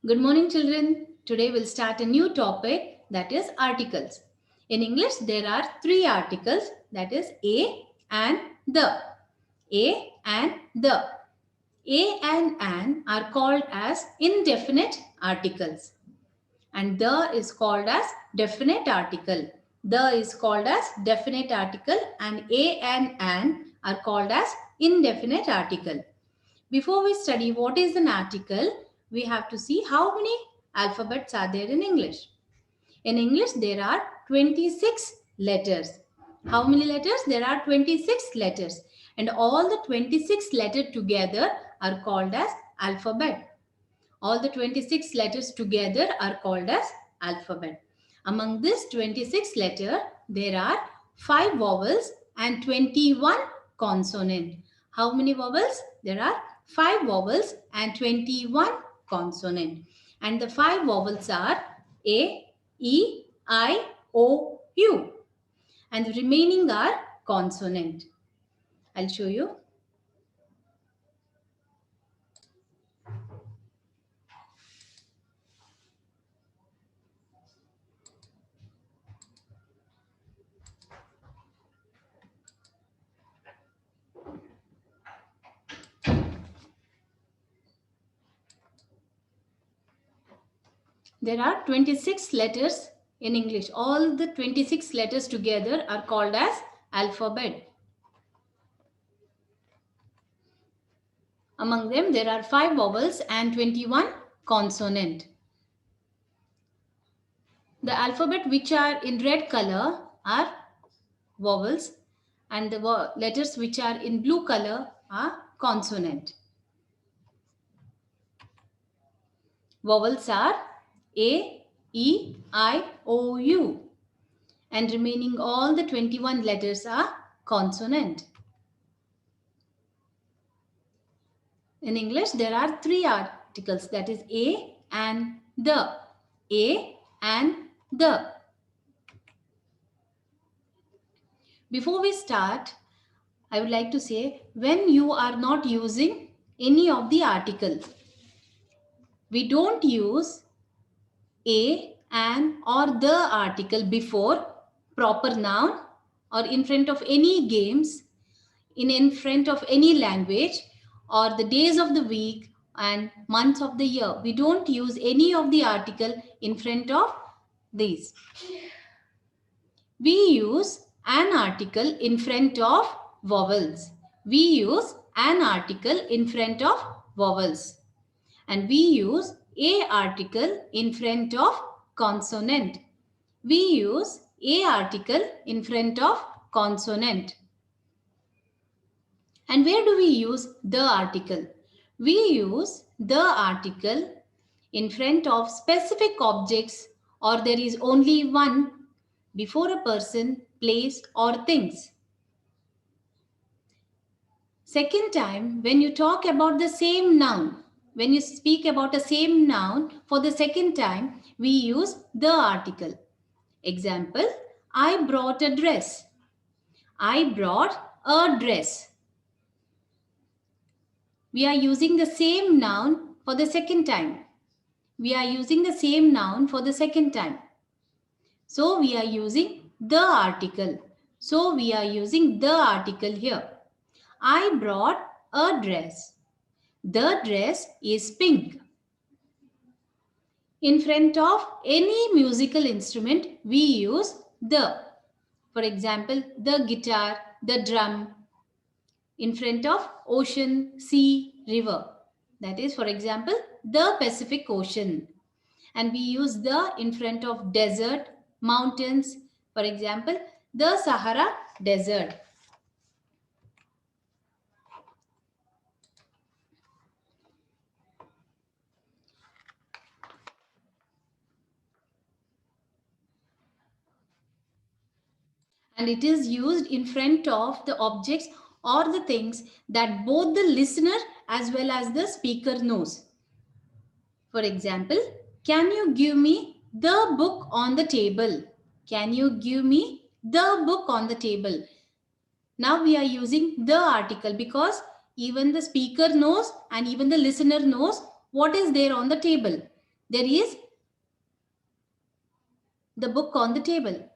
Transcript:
Good morning, children. Today we'll start a new topic, that is articles. In English, there are three articles, that is a and the. A and the. A and an are called as indefinite articles, and the is called as definite article. The is called as definite article, and a and an are called as indefinite article. Before we study what is an article, we have to see how many alphabets are there in English. In English, there are 26 letters. How many letters? There are 26 letters. And all the 26 letters together are called as alphabet. All the 26 letters together are called as alphabet. Among this 26 letter, there are 5 vowels and 21 consonant. How many vowels? There are 5 vowels and 21 consonant. And the 5 vowels are A, E, I, O, U. And the remaining are consonant. I'll show you. There are 26 letters in English. All the 26 letters together are called as alphabet. Among them, there are 5 vowels and 21 consonant. The alphabet which are in red color are vowels, and the letters which are in blue color are consonant. Vowels are A, E, I, O, U, and remaining all the 21 letters are consonant. In English, there are 3 articles, that is a and the. A and the. Before we start, I would like to say, when you are not using any of the articles, we don't use a, an, or the article before proper noun or in front of any games, in front of any language, or the days of the week and months of the year. We don't use any of the article in front of these. We use an article in front of vowels. We use an article in front of vowels. And we use a article in front of consonant. We use a article in front of consonant. And where do we use the article? We use the article in front of specific objects, or there is only one before a person, place, or things. Second time, when you talk about the same noun, when you speak about a same noun for the second time, we use the article. Example, I brought a dress. I brought a dress. We are using the same noun for the second time. We are using the same noun for the second time. So we are using the article. So we are using the article here. I brought a dress. The dress is pink. In front of any musical instrument, we use the. For example, the guitar, the drum. In front of ocean, sea, river. That is, for example, the Pacific Ocean. And we use the in front of desert, mountains. For example, the Sahara Desert. And it is used in front of the objects or the things that both the listener as well as the speaker knows. For example, can you give me the book on the table? Can you give me the book on the table? Now we are using the article because even the speaker knows and even the listener knows what is there on the table. There is the book on the table.